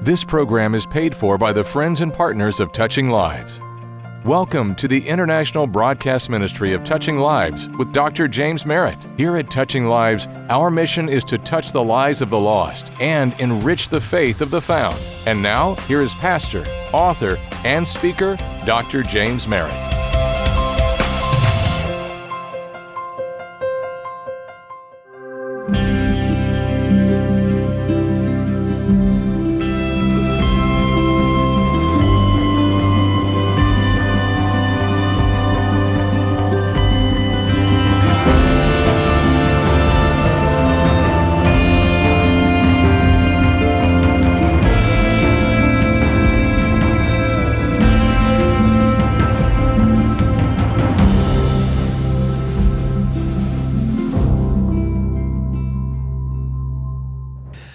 This program is paid for by the friends and partners of Touching Lives. Welcome to the International Broadcast Ministry of Touching Lives with Dr. James Merritt. Here at Touching Lives, our mission is to touch the lives of the lost and enrich the faith of the found. And now, here is pastor, author, and speaker, Dr. James Merritt.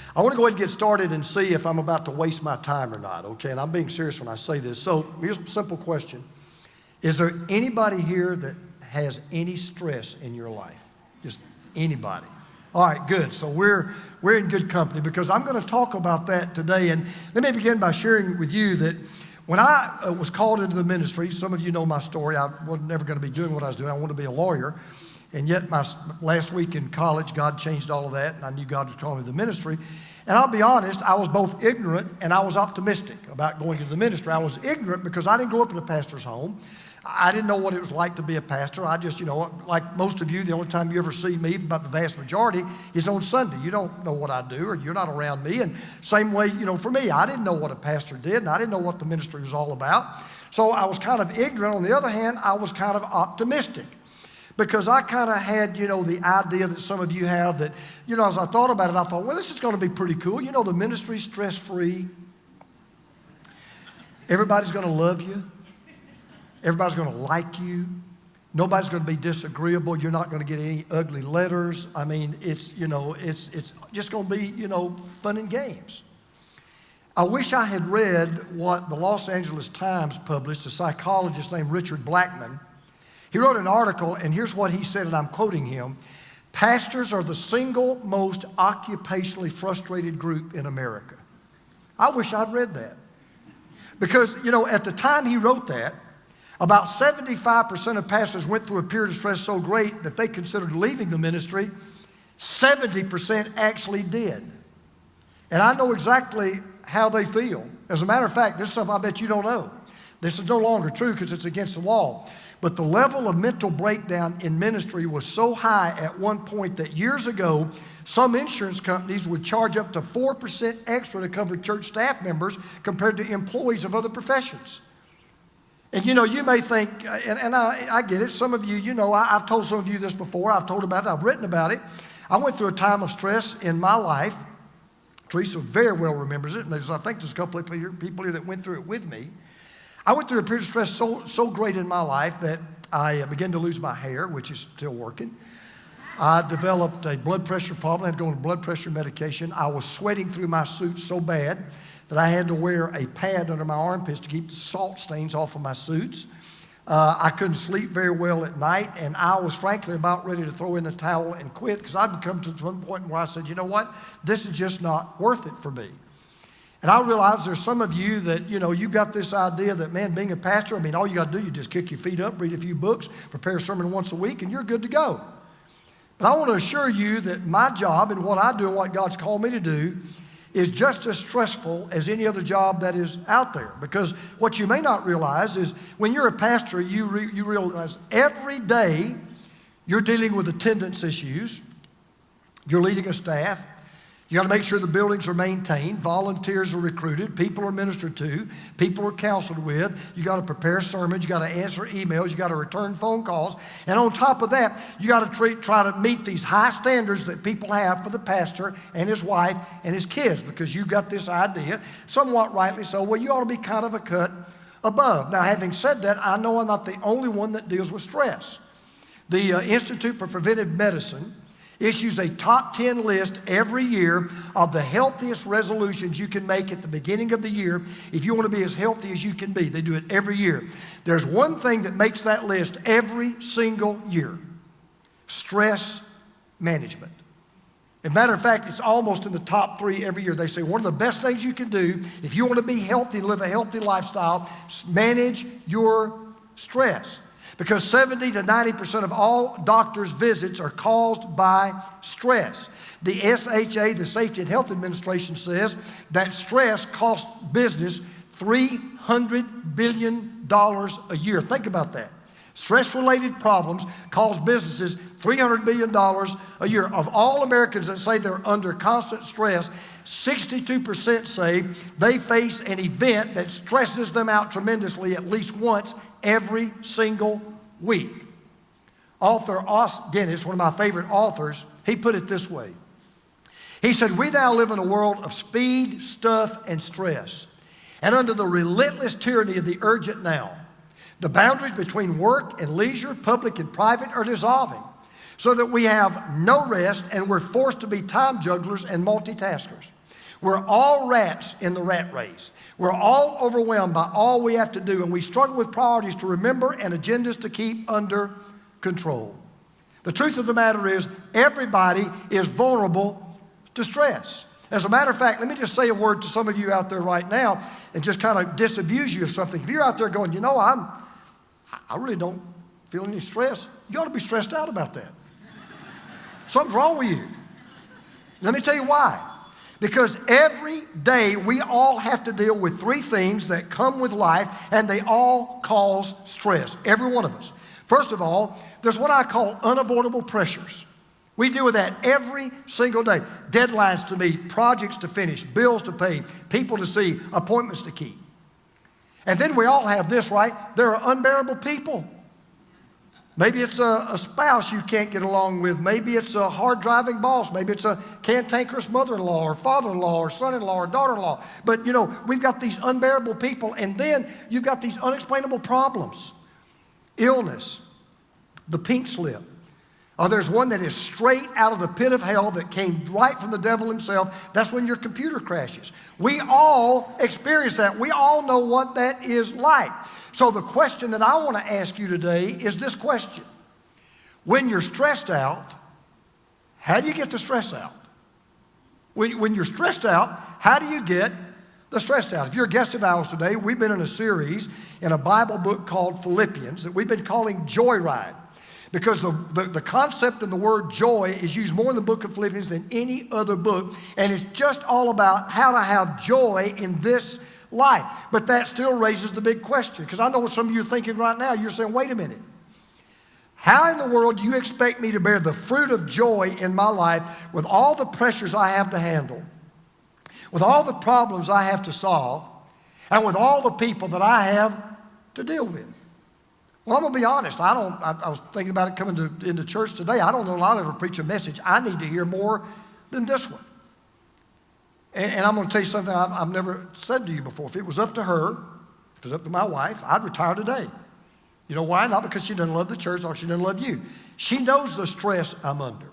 I want to go ahead and get started and see if I'm about to waste my time or not, okay? And I'm being serious when I say this. So here's a simple question. Is there anybody here that has any stress in your life? Just anybody? All right, good. So we're in good company because I'm going to talk about that today. And let me begin by sharing with you that when I was called into the ministry, some of you know my story. I was never going to be doing what I was doing. I wanted to be a lawyer. And yet my last week in college, God changed all of that, and I knew God was calling me to the ministry. And I'll be honest, I was both ignorant and I was optimistic about going into the ministry. I was ignorant because I didn't grow up in a pastor's home. I didn't know what it was like to be a pastor. I just, like most of you, the only time you ever see me, about the vast majority, is on Sunday. You don't know what I do, or you're not around me. And same way, for me, I didn't know what a pastor did, and I didn't know what the ministry was all about. So I was kind of ignorant. On the other hand, I was kind of optimistic. Because I kind of had, the idea that some of you have that, as I thought about it, I thought, well, this is going to be pretty cool. The ministry's stress-free. Everybody's going to love you. Everybody's going to like you. Nobody's going to be disagreeable. You're not going to get any ugly letters. I mean, it's just going to be, fun and games. I wish I had read what the Los Angeles Times published, a psychologist named Richard Blackman. He wrote an article, and here's what he said, and I'm quoting him. Pastors are the single most occupationally frustrated group in America. I wish I'd read that. Because, at the time he wrote that, about 75% of pastors went through a period of stress so great that they considered leaving the ministry. 70% actually did. And I know exactly how they feel. As a matter of fact, this is something I bet you don't know. This is no longer true because it's against the law. But the level of mental breakdown in ministry was so high at one point that years ago, some insurance companies would charge up to 4% extra to cover church staff members compared to employees of other professions. And you may think, and I get it, some of you, I've told some of you this before, I've told about it, I've written about it. I went through a time of stress in my life. Teresa very well remembers it, and I think there's a couple of people here that went through it with me. I went through a period of stress so great in my life that I began to lose my hair, which is still working. I developed a blood pressure problem. I had to go on blood pressure medication. I was sweating through my suit so bad that I had to wear a pad under my armpits to keep the salt stains off of my suits. I couldn't sleep very well at night, and I was frankly about ready to throw in the towel and quit because I'd come to one point where I said, you know what, this is just not worth it for me. And I realize there's some of you that, you got this idea that, man, being a pastor, all you got to do, you just kick your feet up, read a few books, prepare a sermon once a week, and you're good to go. But I want to assure you that my job and what I do and what God's called me to do is just as stressful as any other job that is out there. Because what you may not realize is when you're a pastor, you realize every day you're dealing with attendance issues, you're leading a staff, you got to make sure the buildings are maintained, volunteers are recruited, people are ministered to, people are counseled with, you got to prepare sermons, you got to answer emails, you got to return phone calls, and on top of that, you got to try to meet these high standards that people have for the pastor and his wife and his kids, because you got this idea, somewhat rightly so, well, you ought to be kind of a cut above. Now, having said that, I know I'm not the only one that deals with stress. The Institute for Preventive Medicine issues a top 10 list every year of the healthiest resolutions you can make at the beginning of the year if you want to be as healthy as you can be. They do it every year. There's one thing that makes that list every single year: stress management. As a matter of fact, it's almost in the top 3 every year. They say one of the best things you can do if you want to be healthy and live a healthy lifestyle, manage your stress. Because 70 to 90% of all doctors' visits are caused by stress. The SHA, the Safety and Health Administration, says that stress costs business $300 billion a year. Think about that. Stress-related problems cause businesses $300 billion a year. Of all Americans that say they're under constant stress, 62% say they face an event that stresses them out tremendously at least once every single week. Author Os Guinness, one of my favorite authors, he put it this way. He said, "We now live in a world of speed, stuff, and stress. And under the relentless tyranny of the urgent now, the boundaries between work and leisure, public and private, are dissolving so that we have no rest and we're forced to be time jugglers and multitaskers. We're all rats in the rat race. We're all overwhelmed by all we have to do, and we struggle with priorities to remember and agendas to keep under control. The truth of the matter is, everybody is vulnerable to stress. As a matter of fact, let me just say a word to some of you out there right now and just kind of disabuse you of something. If you're out there going, I really don't feel any stress, you ought to be stressed out about that. Something's wrong with you. Let me tell you why. Because every day we all have to deal with 3 things that come with life, and they all cause stress, every one of us. First of all, there's what I call unavoidable pressures. We deal with that every single day. Deadlines to meet, projects to finish, bills to pay, people to see, appointments to keep. And then we all have this, right? There are unbearable people. Maybe it's a spouse you can't get along with. Maybe it's a hard-driving boss. Maybe it's a cantankerous mother-in-law or father-in-law or son-in-law or daughter-in-law. But, we've got these unbearable people, and then you've got these unexplainable problems. Illness, the pink slip. There's one that is straight out of the pit of hell that came right from the devil himself. That's when your computer crashes. We all experience that. We all know what that is like. So the question that I want to ask you today is this question. When you're stressed out, how do you get the stress out? When you're stressed out, how do you get the stress out? If you're a guest of ours today, we've been in a series in a Bible book called Philippians that we've been calling Joyride. Because the concept and the word joy is used more in the book of Philippians than any other book. And it's just all about how to have joy in this life. But that still raises the big question. Because I know what some of you are thinking right now. You're saying, wait a minute. How in the world do you expect me to bear the fruit of joy in my life with all the pressures I have to handle, with all the problems I have to solve, and with all the people that I have to deal with? Well, I'm going to be honest. I was thinking about it coming into church today. I don't know if I'll ever preach a message I need to hear more than this one. And I'm going to tell you something I've never said to you before. If it was up to her, if it was up to my wife, I'd retire today. You know why? Not because she doesn't love the church or she doesn't love you. She knows the stress I'm under.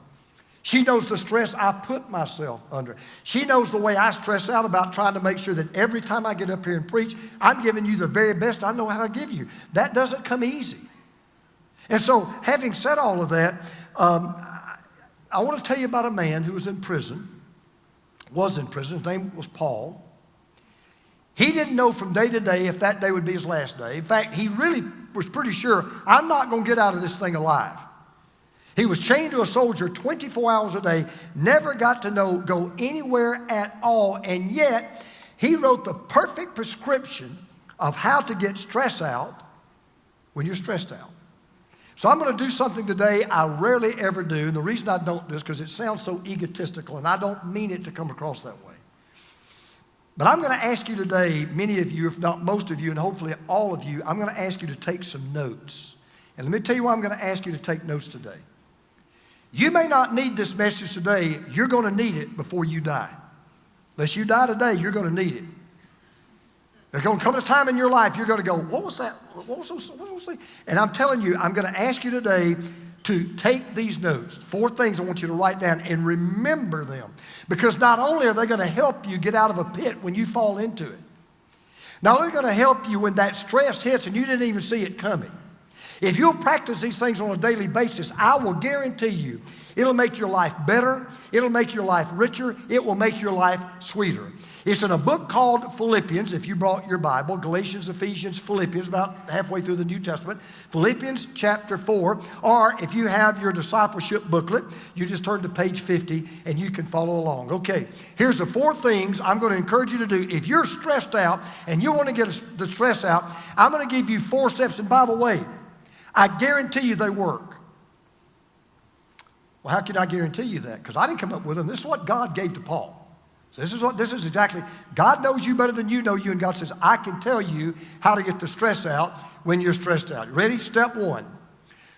She knows the stress I put myself under. She knows the way I stress out about trying to make sure that every time I get up here and preach, I'm giving you the very best I know how to give you. That doesn't come easy. And so, having said all of that, I want to tell you about a man who was in prison. His name was Paul. He didn't know from day to day if that day would be his last day. In fact, he really was pretty sure, I'm not going to get out of this thing alive. He was chained to a soldier 24 hours a day, never got to go anywhere at all, and yet he wrote the perfect prescription of how to get stress out when you're stressed out. So I'm going to do something today I rarely ever do, and the reason I don't do this is because it sounds so egotistical, and I don't mean it to come across that way. But I'm going to ask you today, many of you, if not most of you, and hopefully all of you, I'm going to ask you to take some notes. And let me tell you why I'm going to ask you to take notes today. You may not need this message today. You're going to need it before you die. Unless you die today, you're going to need it. There's going to come a time in your life you're going to go, what was that? What was that? And I'm telling you, I'm going to ask you today to take these notes. 4 things I want you to write down and remember them. Because not only are they going to help you get out of a pit when you fall into it, not only are they going to help you when that stress hits and you didn't even see it coming, If you'll practice these things on a daily basis, I will guarantee you it'll make your life better. It'll make your life richer. It will make your life sweeter. It's in a book called Philippians, if you brought your Bible, Galatians, Ephesians, Philippians, about halfway through the New Testament, Philippians chapter 4, or if you have your discipleship booklet, you just turn to page 50 and you can follow along. Okay, here's the 4 things I'm going to encourage you to do. If you're stressed out and you want to get the stress out, I'm going to give you 4 steps, and by the way, I guarantee you they work. Well, how can I guarantee you that? Because I didn't come up with them. This is what God gave to Paul. So this is exactly, God knows you better than you know you, and God says, I can tell you how to get the stress out when you're stressed out. Ready? Step 1,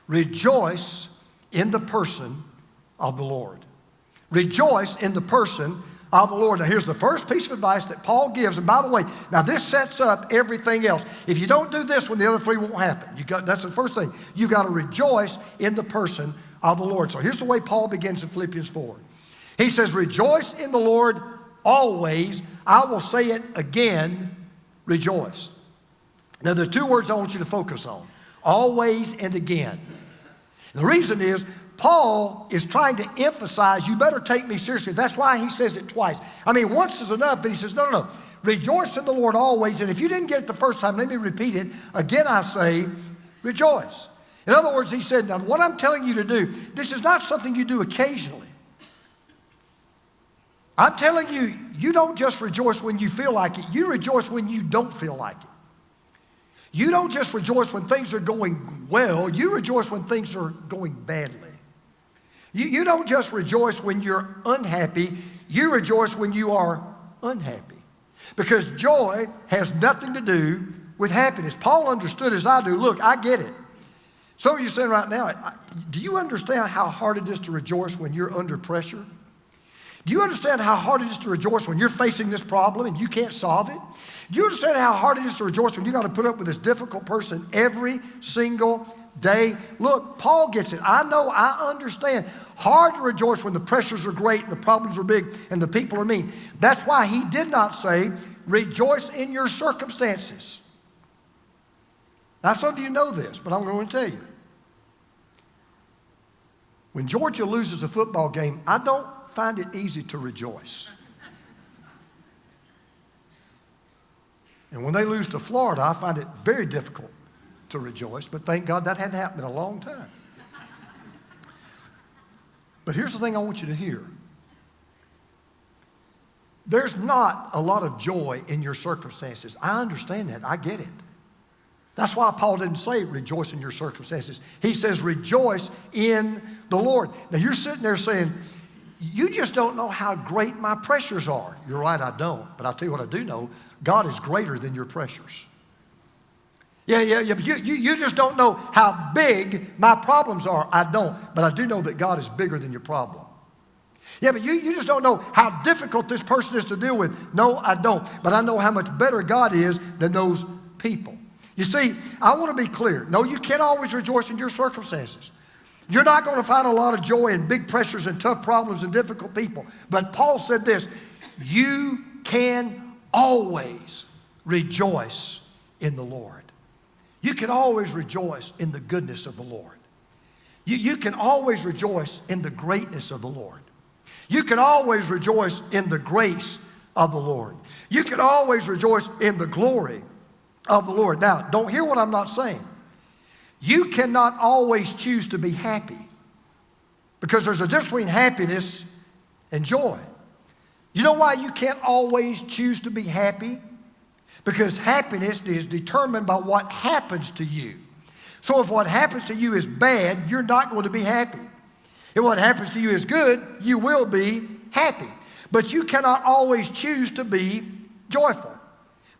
rejoice in the person of the Lord. Rejoice in the person of the Lord. Now, here's the first piece of advice that Paul gives. And by the way, now this sets up everything else. If you don't do this one, the other 3 won't happen. That's the first thing. You got to rejoice in the person of the Lord. So here's the way Paul begins in Philippians 4. He says, rejoice in the Lord always. I will say it again, rejoice. Now, there are 2 words I want you to focus on, always and again. And the reason is, Paul is trying to emphasize, you better take me seriously. That's why he says it twice. I mean, once is enough, but he says, no. Rejoice in the Lord always. And if you didn't get it the first time, let me repeat it. Again, I say, rejoice. In other words, he said, now what I'm telling you to do, this is not something you do occasionally. I'm telling you, you don't just rejoice when you feel like it. You rejoice when you don't feel like it. You don't just rejoice when things are going well. You rejoice when things are going badly. You don't just rejoice when you're unhappy. You rejoice when you are unhappy. Because joy has nothing to do with happiness. Paul understood as I do. Look, I get it. Some of you saying right now, do you understand how hard it is to rejoice when you're under pressure? Do you understand how hard it is to rejoice when you're facing this problem and you can't solve it? Do you understand how hard it is to rejoice when you got to put up with this difficult person every single day? Look, Paul gets it. I know, I understand. Hard to rejoice when the pressures are great and the problems are big and the people are mean. That's why he did not say, rejoice in your circumstances. Now, some of you know this, but I'm going to tell you. When Georgia loses a football game, I don't find it easy to rejoice. And when they lose to Florida, I find it very difficult to rejoice, but thank God that hadn't happened in a long time. But here's the thing I want you to hear. There's not a lot of joy in your circumstances. I understand that. I get it. That's why Paul didn't say rejoice in your circumstances. He says rejoice in the Lord. Now you're sitting there saying, you just don't know how great my pressures are. You're right, I don't. But I'll tell you what I do know. God is greater than your pressures. Yeah, but you just don't know how big my problems are. I don't. But I do know that God is bigger than your problem. Yeah, but you just don't know how difficult this person is to deal with. No, I don't. But I know how much better God is than those people. You see, I want to be clear. No, you can't always rejoice in your circumstances. You're not going to find a lot of joy in big pressures and tough problems and difficult people. But Paul said this, you can always rejoice in the Lord. You can always rejoice in the goodness of the Lord. You can always rejoice in the greatness of the Lord. You can always rejoice in the grace of the Lord. You can always rejoice in the glory of the Lord. Now, don't hear what I'm not saying. You cannot always choose to be happy because there's a difference between happiness and joy. You know why you can't always choose to be happy? Because happiness is determined by what happens to you. So if what happens to you is bad, you're not going to be happy. If what happens to you is good, you will be happy. But you cannot always choose to be joyful.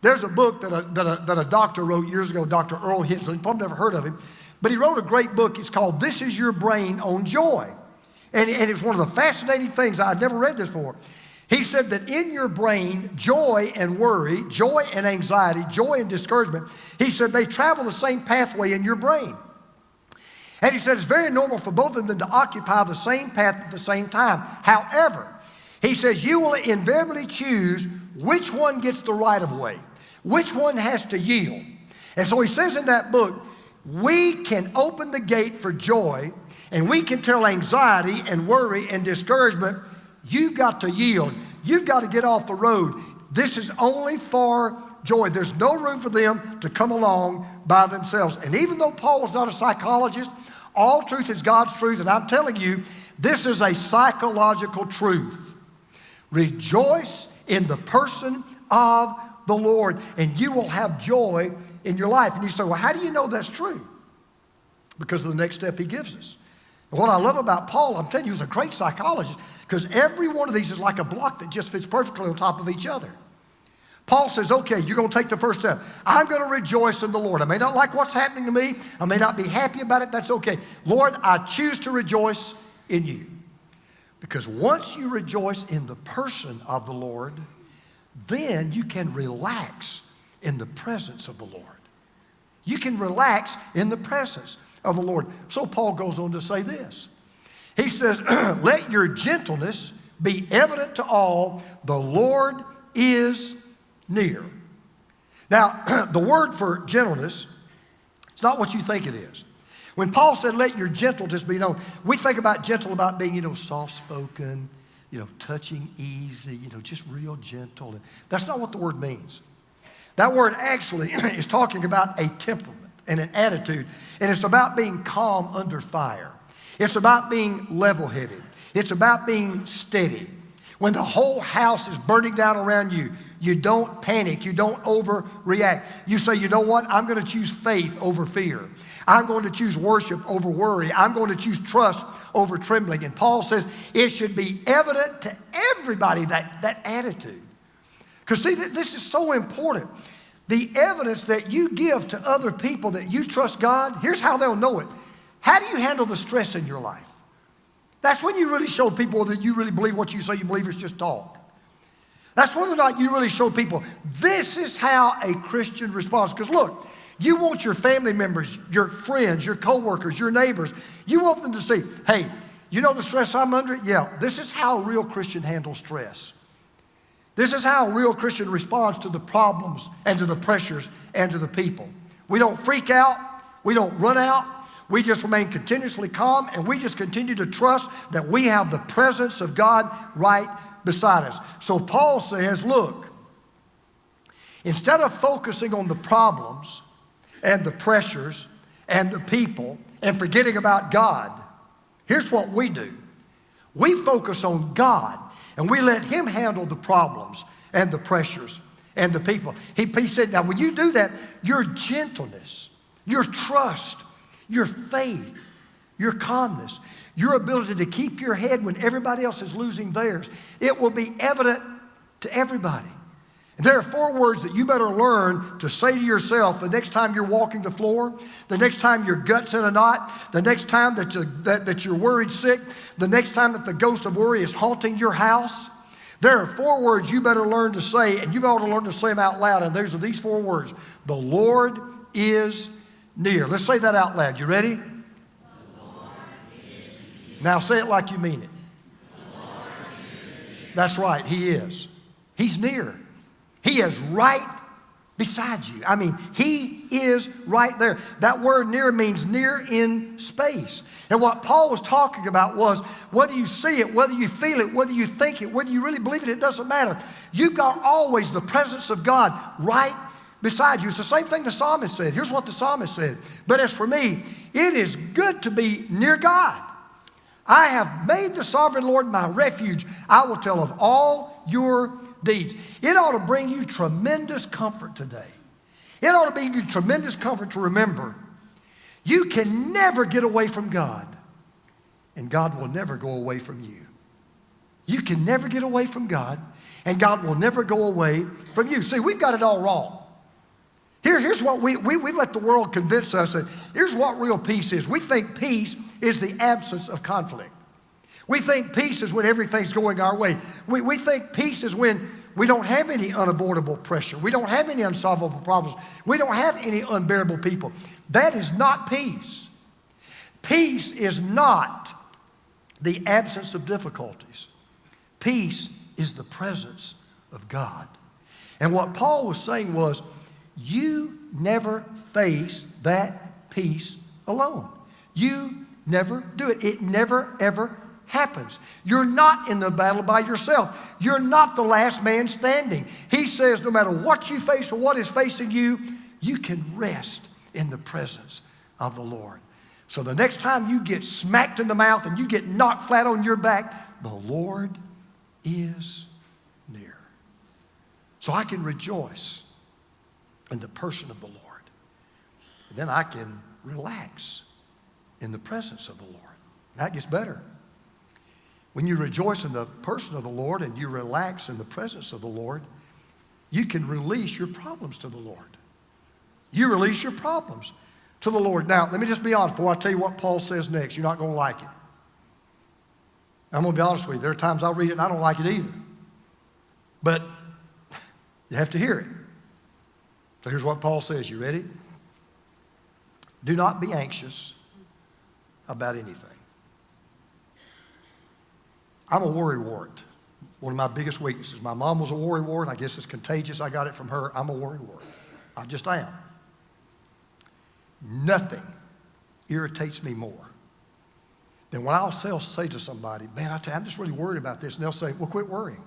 There's a book that a doctor wrote years ago, Dr. Earl Hitchens. You've probably never heard of him. But he wrote a great book. It's called This Is Your Brain on Joy. And it's one of the fascinating things. I'd never read this before. He said that in your brain, joy and worry, joy and anxiety, joy and discouragement, he said they travel the same pathway in your brain. And he said it's very normal for both of them to occupy the same path at the same time. However, he says you will invariably choose which one gets the right of way, which one has to yield. And so he says in that book, we can open the gate for joy, and we can tell anxiety and worry and discouragement, you've got to yield. You've got to get off the road. This is only for joy. There's no room for them to come along by themselves. And even though Paul was not a psychologist, all truth is God's truth. And I'm telling you, this is a psychological truth. Rejoice in the person of the Lord, and you will have joy in your life. And you say, well, how do you know that's true? Because of the next step he gives us. And what I love about Paul, I'm telling you, he's a great psychologist, because every one of these is like a block that just fits perfectly on top of each other. Paul says, okay, you're going to take the first step. I'm going to rejoice in the Lord. I may not like what's happening to me. I may not be happy about it. That's okay. Lord, I choose to rejoice in you. Because once you rejoice in the person of the Lord, then you can relax in the presence of the Lord. You can relax in the presence of the Lord. So Paul goes on to say this. He says, let your gentleness be evident to all. The Lord is near. Now, the word for gentleness, it's not what you think it is. When Paul said, let your gentleness be known, we think about gentle about being, soft-spoken, touching easy, just real gentle. That's not what the word means. That word actually is talking about a temperament and an attitude, and it's about being calm under fire. It's about being level-headed. It's about being steady. When the whole house is burning down around you, you don't panic. You don't overreact. You say, you know what? I'm going to choose faith over fear. I'm going to choose worship over worry. I'm going to choose trust over trembling. And Paul says it should be evident to everybody, that attitude. Because see, this is so important. The evidence that you give to other people that you trust God, here's how they'll know it. How do you handle the stress in your life? That's when you really show people that you really believe what you say you believe, it's just talk. That's whether or not you really show people, this is how a Christian responds. Because look, you want your family members, your friends, your coworkers, your neighbors, you want them to see, hey, you know the stress I'm under? Yeah, this is how a real Christian handles stress. This is how a real Christian responds to the problems and to the pressures and to the people. We don't freak out. We don't run out. We just remain continuously calm, and we just continue to trust that we have the presence of God right beside us. So Paul says, look, instead of focusing on the problems and the pressures and the people and forgetting about God, here's what we do. We focus on God, and we let him handle the problems and the pressures and the people. He said, now when you do that, your gentleness, your trust, your faith, your calmness, your ability to keep your head when everybody else is losing theirs, it will be evident to everybody. And there are 4 words that you better learn to say to yourself the next time you're walking the floor, the next time your gut's in a knot, the next time that you're worried sick, the next time that the ghost of worry is haunting your house. There are 4 words you better learn to say, and you better learn to say them out loud, and those are these 4 words. The Lord is near. Let's say that out loud. You ready? The Lord is near. Now say it like you mean it. The Lord is near. That's right, he is. He's near. He is right beside you. I mean, he is right there. That word near means near in space. And what Paul was talking about was whether you see it, whether you feel it, whether you think it, whether you really believe it, it doesn't matter. You've got always the presence of God right beside you. It's the same thing the psalmist said. Here's what the psalmist said. But as for me, it is good to be near God. I have made the sovereign Lord my refuge. I will tell of all your deeds. It ought to bring you tremendous comfort today. It ought to bring you tremendous comfort to remember you can never get away from God, and God will never go away from you. You can never get away from God, and God will never go away from you. See, we've got it all wrong. Here's what we let the world convince us that here's what real peace is. We think peace is the absence of conflict. We think peace is when everything's going our way. We think peace is when we don't have any unavoidable pressure. We don't have any unsolvable problems. We don't have any unbearable people. That is not peace. Peace is not the absence of difficulties. Peace is the presence of God. And what Paul was saying was, you never face that peace alone. You never do it. It never, ever happens. You're not in the battle by yourself. You're not the last man standing. He says no matter what you face or what is facing you, you can rest in the presence of the Lord. So the next time you get smacked in the mouth and you get knocked flat on your back, the Lord is near. So I can rejoice in the person of the Lord. And then I can relax in the presence of the Lord. That gets better. When you rejoice in the person of the Lord and you relax in the presence of the Lord, you can release your problems to the Lord. You release your problems to the Lord. Now, let me just be honest before I tell you what Paul says next. You're not going to like it. I'm going to be honest with you. There are times I'll read it and I don't like it either. But you have to hear it. So here's what Paul says. You ready? Do not be anxious about anything. I'm a worrywart. One of my biggest weaknesses. My mom was a worrywart. I guess it's contagious. I got it from her. I'm a worrywart. I just am. Nothing irritates me more than when I'll say to somebody, man, I tell you, I'm just really worried about this. And they'll say, well, quit worrying.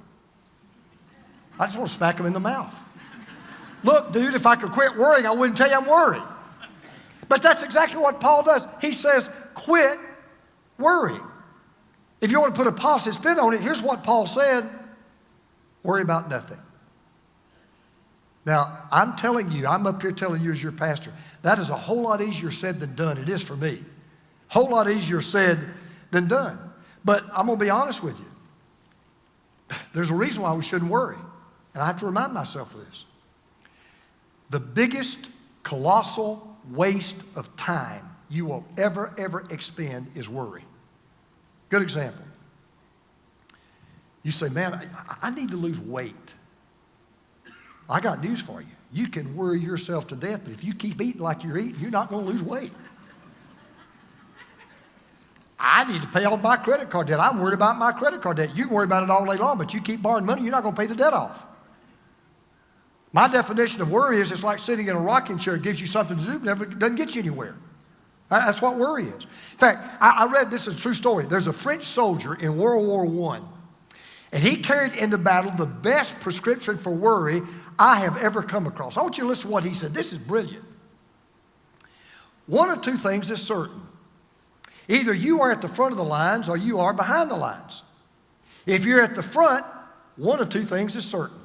I just want to smack them in the mouth. Look, dude, if I could quit worrying, I wouldn't tell you I'm worried. But that's exactly what Paul does. He says, quit worrying. If you want to put a positive spin on it, here's what Paul said, worry about nothing. Now, I'm telling you, I'm up here telling you as your pastor, that is a whole lot easier said than done. It is for me. Whole lot easier said than done. But I'm going to be honest with you. There's a reason why we shouldn't worry. And I have to remind myself of this. The biggest colossal waste of time you will ever expend is worry. Good example. You say, man, I need to lose weight. I got news for you. You can worry yourself to death, but if you keep eating like you're eating, you're not going to lose weight. I need to pay off my credit card debt. I'm worried about my credit card debt. You can worry about it all day long, but you keep borrowing money, you're not going to pay the debt off. My definition of worry is it's like sitting in a rocking chair. It gives you something to do, but never doesn't get you anywhere. That's what worry is. In fact, I read, this is a true story. There's a French soldier in World War I, and he carried into battle the best prescription for worry I have ever come across. I want you to listen to what he said. This is brilliant. One of two things is certain. Either you are at the front of the lines or you are behind the lines. If you're at the front, one of two things is certain.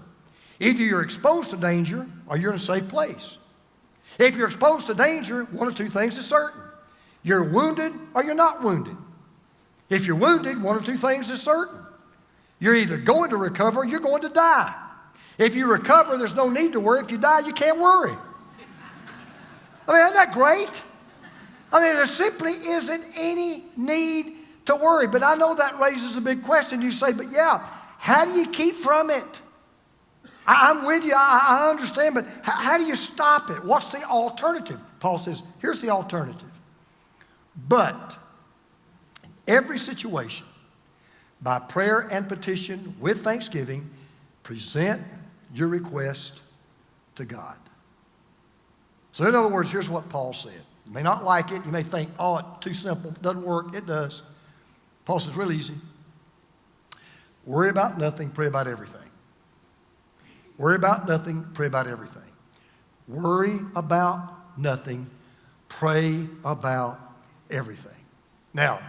Either you're exposed to danger or you're in a safe place. If you're exposed to danger, one of two things is certain. You're wounded or you're not wounded. If you're wounded, one of two things is certain. You're either going to recover or you're going to die. If you recover, there's no need to worry. If you die, you can't worry. I mean, isn't that great? I mean, there simply isn't any need to worry. But I know that raises a big question. You say, but yeah, how do you keep from it? I'm with you. I understand, but how do you stop it? What's the alternative? Paul says, here's the alternative. But in every situation, by prayer and petition with thanksgiving, present your request to God. So in other words, here's what Paul said. You may not like it. You may think, oh, it's too simple. It doesn't work. It does. Paul says, real easy. Worry about nothing. Pray about everything. Worry about nothing. Pray about everything. Worry about nothing. Pray about everything. Now,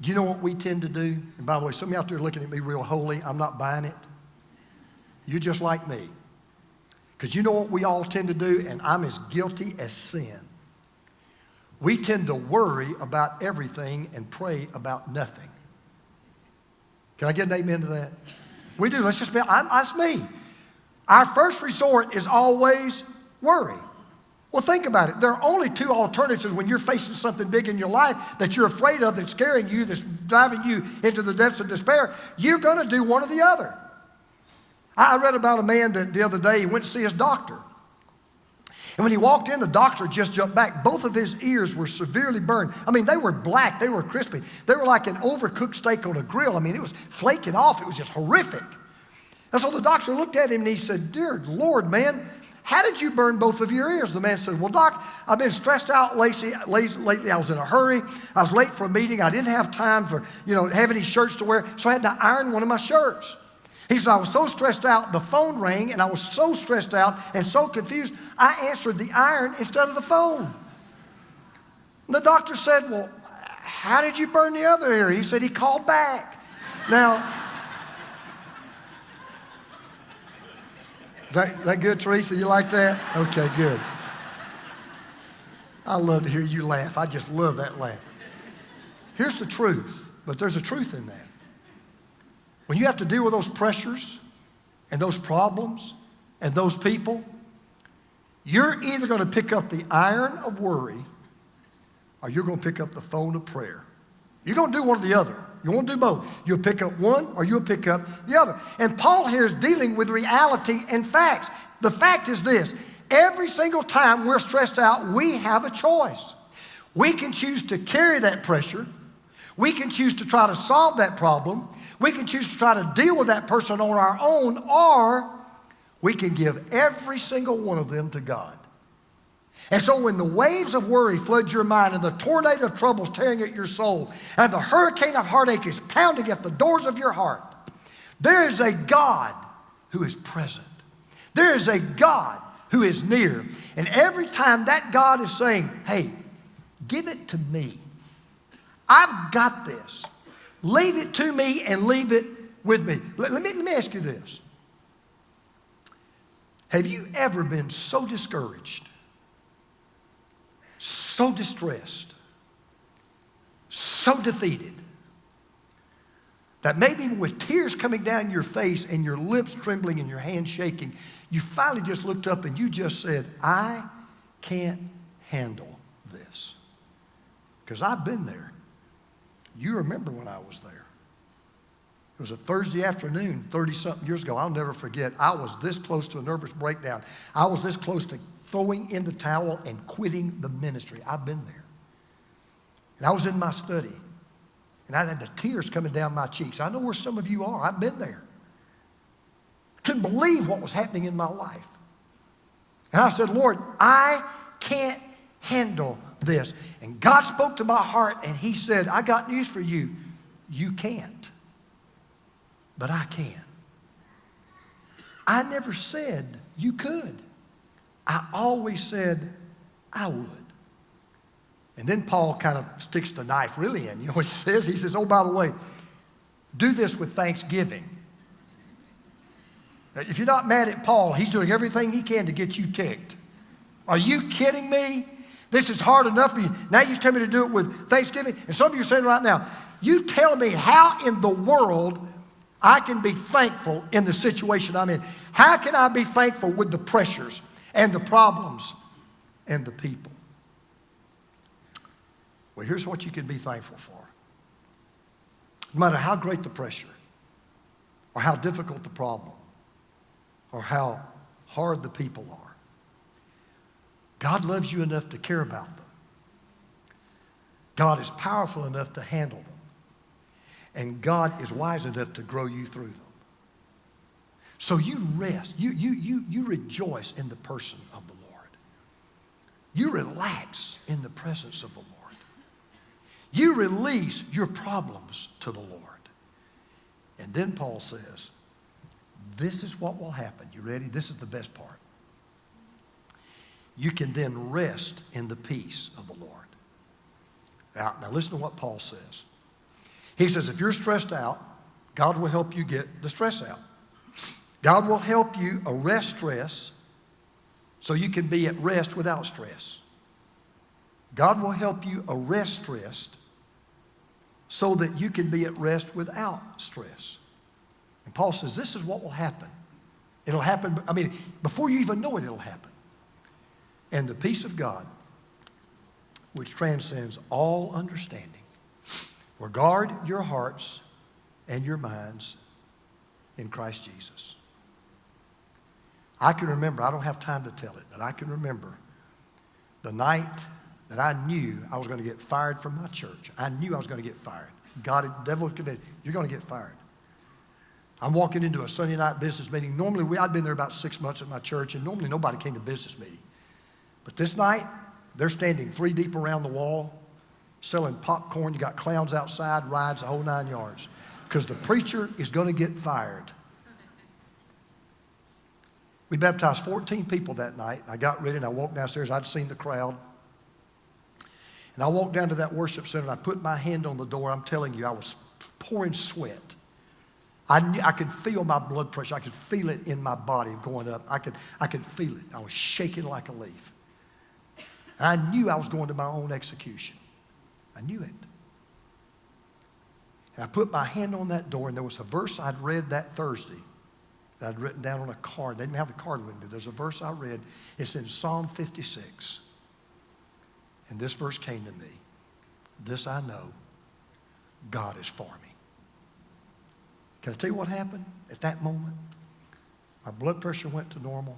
do you know what we tend to do? And by the way, some of you out there looking at me real holy. I'm not buying it. You're just like me. Because you know what we all tend to do, and I'm as guilty as sin. We tend to worry about everything and pray about nothing. Can I get an amen to that? We do. Let's just be, that's me. Our first resort is always worry. Well, think about it. There are only two alternatives when you're facing something big in your life that you're afraid of, that's scaring you, that's driving you into the depths of despair. You're going to do one or the other. I read about a man that the other day, he went to see his doctor. And when he walked in, the doctor just jumped back. Both of his ears were severely burned. I mean, they were black. They were crispy. They were like an overcooked steak on a grill. I mean, it was flaking off. It was just horrific. And so the doctor looked at him and he said, dear Lord, man, how did you burn both of your ears? The man said, well, Doc, I've been stressed out lately. I was in a hurry. I was late for a meeting. I didn't have time for, have any shirts to wear, so I had to iron one of my shirts. He said, I was so stressed out, the phone rang, and I was so stressed out and so confused, I answered the iron instead of the phone. And the doctor said, well, how did you burn the other ear? He said, he called back. Now, is that good, Teresa? You like that? Okay, good. I love to hear you laugh. I just love that laugh. Here's the truth, but there's a truth in that. When you have to deal with those pressures and those problems and those people, you're either going to pick up the iron of worry or you're going to pick up the phone of prayer. You're going to do one or the other. You won't do both. You'll pick up one or you'll pick up the other. And Paul here is dealing with reality and facts. The fact is this: every single time we're stressed out, we have a choice. We can choose to carry that pressure. We can choose to try to solve that problem. We can choose to try to deal with that person on our own, or we can give every single one of them to God. And so when the waves of worry flood your mind and the tornado of trouble is tearing at your soul and the hurricane of heartache is pounding at the doors of your heart, there is a God who is present. There is a God who is near. And every time that God is saying, hey, give it to me. I've got this. Leave it to me and leave it with me. Let me ask you this. Have you ever been so discouraged, so distressed, so defeated, that maybe with tears coming down your face and your lips trembling and your hands shaking, you finally just looked up and you just said, I can't handle this? Because I've been there. You remember when I was there. It was a Thursday afternoon, 30-something years ago. I'll never forget. I was this close to a nervous breakdown. I was this close to throwing in the towel and quitting the ministry. I've been there. And I was in my study. And I had the tears coming down my cheeks. I know where some of you are. I've been there. Couldn't believe what was happening in my life. And I said, Lord, I can't handle this. And God spoke to my heart and he said, I got news for you. You can't, but I can. I never said you could. I always said I would. And then Paul kind of sticks the knife really in. You know what he says? He says, oh, by the way, do this with thanksgiving. Now, if you're not mad at Paul, he's doing everything he can to get you ticked. Are you kidding me? This is hard enough for you. Now you tell me to do it with thanksgiving. And some of you are saying right now, you tell me how in the world I can be thankful in the situation I'm in. How can I be thankful with the pressures and the problems and the people? Well, here's what you can be thankful for. No matter how great the pressure or how difficult the problem or how hard the people are, God loves you enough to care about them. God is powerful enough to handle them. And God is wise enough to grow you through them. So you rest. You rejoice in the person of the Lord. You relax in the presence of the Lord. You release your problems to the Lord. And then Paul says, this is what will happen. You ready? This is the best part. You can then rest in the peace of the Lord. Now listen to what Paul says. He says, if you're stressed out, God will help you get the stress out. God will help you arrest stress so you can be at rest without stress. God will help you arrest stress so that you can be at rest without stress. And Paul says, this is what will happen. It'll happen, before you even know it, it'll happen. And the peace of God, which transcends all understanding, will guard your hearts and your minds in Christ Jesus. I can remember, I don't have time to tell it, but I can remember the night that I knew I was going to get fired from my church. I knew I was going to get fired. God, the devil, you're going to get fired. I'm walking into a Sunday night business meeting. Normally, I'd been there about 6 months at my church, and normally nobody came to business meeting. But this night, they're standing 3 deep around the wall, selling popcorn. You got clowns outside, rides, the whole 9 yards. Because the preacher is going to get fired. We baptized 14 people that night. I got ready and I walked downstairs. I'd seen the crowd. And I walked down to that worship center and I put my hand on the door. I'm telling you, I was pouring sweat. I could feel my blood pressure. I could feel it in my body going up. I could feel it. I was shaking like a leaf. And I knew I was going to my own execution. I knew it. And I put my hand on that door, and there was a verse I'd read that Thursday that I'd written down on a card. They didn't have the card with me. There's a verse I read. It's in Psalm 56. And this verse came to me. This I know, God is for me. Can I tell you what happened at that moment? My blood pressure went to normal.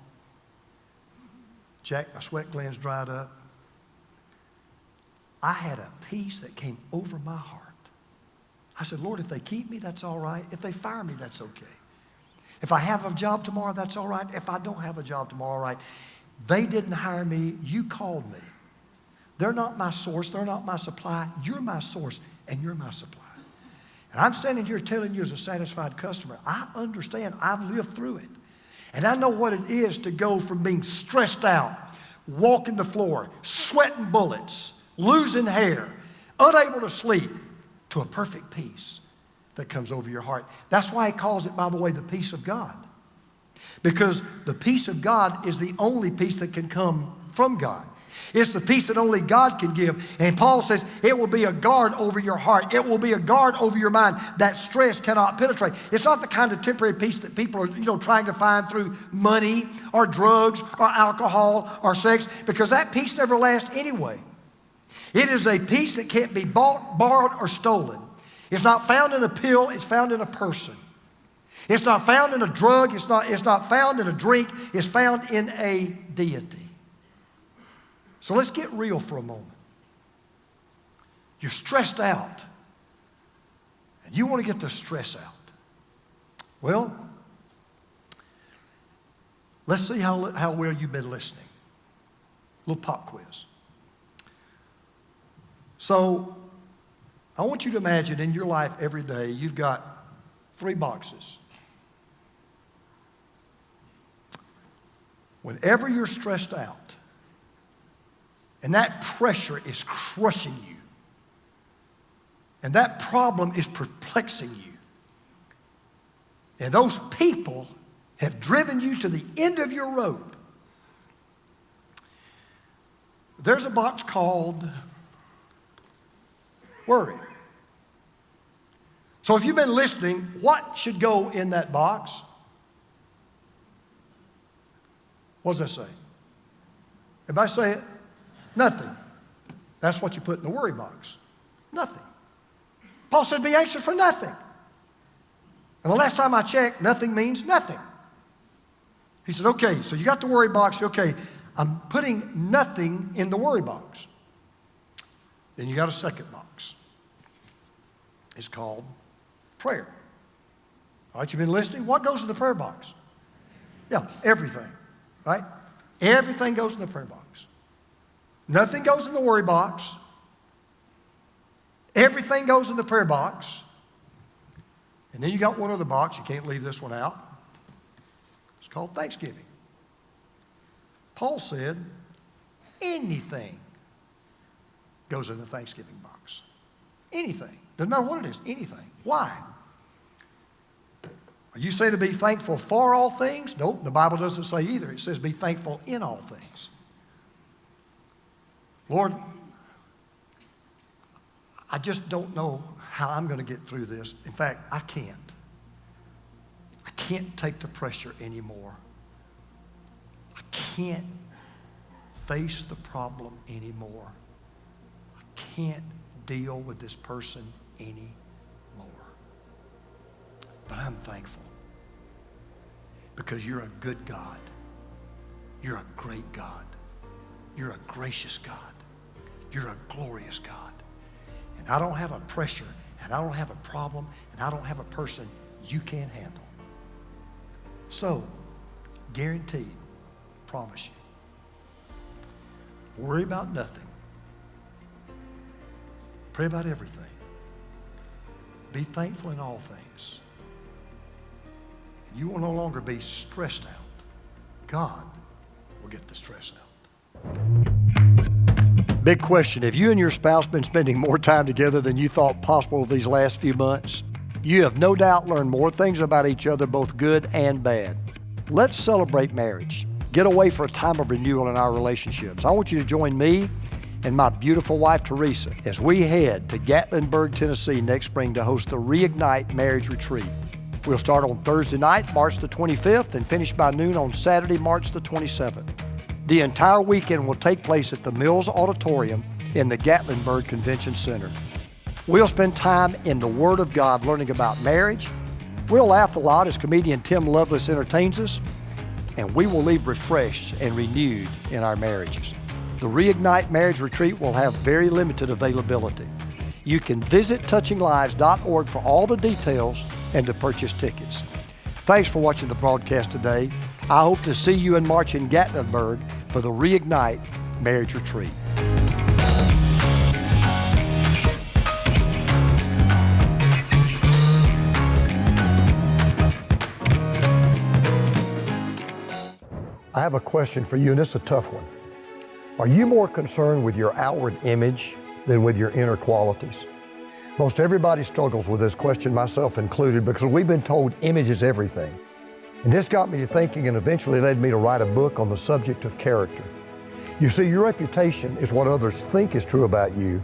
Jack, my sweat glands dried up. I had a peace that came over my heart. I said, Lord, if they keep me, that's all right. If they fire me, that's okay. If I have a job tomorrow, that's all right. If I don't have a job tomorrow, all right. They didn't hire me. You called me. They're not my source. They're not my supply. You're my source, and you're my supply. And I'm standing here telling you as a satisfied customer, I understand. I've lived through it. And I know what it is to go from being stressed out, walking the floor, sweating bullets, losing hair, unable to sleep, to a perfect peace that comes over your heart. That's why he calls it, by the way, the peace of God. Because the peace of God is the only peace that can come from God. It's the peace that only God can give. And Paul says it will be a guard over your heart. It will be a guard over your mind that stress cannot penetrate. It's not the kind of temporary peace that people are, trying to find through money or drugs or alcohol or sex, because that peace never lasts anyway. It is a peace that can't be bought, borrowed, or stolen. It's not found in a pill, it's found in a person. It's not found in a drug, it's not found in a drink, it's found in a deity. So let's get real for a moment. You're stressed out, and you want to get the stress out. Well, let's see how well you've been listening. A little pop quiz. So I want you to imagine in your life every day you've got 3 boxes. Whenever you're stressed out and that pressure is crushing you and that problem is perplexing you and those people have driven you to the end of your rope, there's a box called worry. So if you've been listening, what should go in that box? What does that say? Everybody say it? Nothing. That's what you put in the worry box. Nothing. Paul said, be anxious for nothing. And the last time I checked, nothing means nothing. He said, okay, so you got the worry box. Okay, I'm putting nothing in the worry box. Then you got a second box. It's called prayer. All right, you've been listening? What goes in the prayer box? Yeah, everything, right? Everything goes in the prayer box. Nothing goes in the worry box. Everything goes in the prayer box. And then you got one other box. You can't leave this one out. It's called thanksgiving. Paul said anything goes in the thanksgiving box. Anything. Doesn't matter what it is. Anything. Why? Are you saying to be thankful for all things? Nope, the Bible doesn't say either. It says be thankful in all things. Lord, I just don't know how I'm going to get through this. In fact, I can't. I can't take the pressure anymore. I can't face the problem anymore. I can't deal with this person anymore. But I'm thankful because you're a good God. You're a great God. You're a gracious God. You're a glorious God. And I don't have a pressure, and I don't have a problem, and I don't have a person you can't handle. So, guaranteed, promise you, worry about nothing. Pray about everything. Be thankful in all things. You will no longer be stressed out. God will get the stress out. Big question. Have you and your spouse been spending more time together than you thought possible these last few months? You have no doubt learned more things about each other, both good and bad. Let's celebrate marriage. Get away for a time of renewal in our relationships. I want you to join me and my beautiful wife, Teresa, as we head to Gatlinburg, Tennessee next spring to host the Reignite Marriage Retreat. We'll start on Thursday night, March the 25th, and finish by noon on Saturday, March the 27th. The entire weekend will take place at the Mills Auditorium in the Gatlinburg Convention Center. We'll spend time in the Word of God learning about marriage. We'll laugh a lot as comedian Tim Lovelace entertains us, and we will leave refreshed and renewed in our marriages. The Reignite Marriage Retreat will have very limited availability. You can visit touchinglives.org for all the details and to purchase tickets. Thanks for watching the broadcast today. I hope to see you in March in Gatlinburg for the Reignite Marriage Retreat. I have a question for you, and it's a tough one. Are you more concerned with your outward image than with your inner qualities? Most everybody struggles with this question, myself included, because we've been told image is everything. And this got me to thinking and eventually led me to write a book on the subject of character. You see, your reputation is what others think is true about you,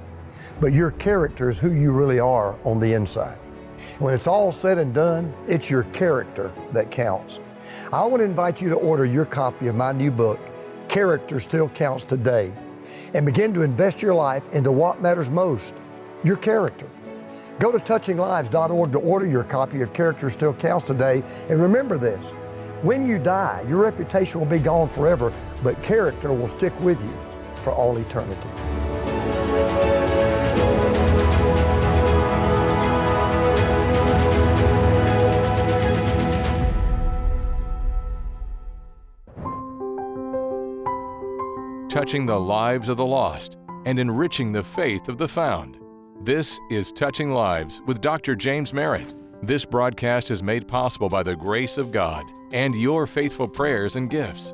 but your character is who you really are on the inside. When it's all said and done, it's your character that counts. I want to invite you to order your copy of my new book, Character Still Counts Today, and begin to invest your life into what matters most, your character. Go to touchinglives.org to order your copy of Character Still Counts Today, and remember this, when you die, your reputation will be gone forever, but character will stick with you for all eternity. Touching the lives of the lost and enriching the faith of the found. This is Touching Lives with Dr. James Merritt. This broadcast is made possible by the grace of God and your faithful prayers and gifts.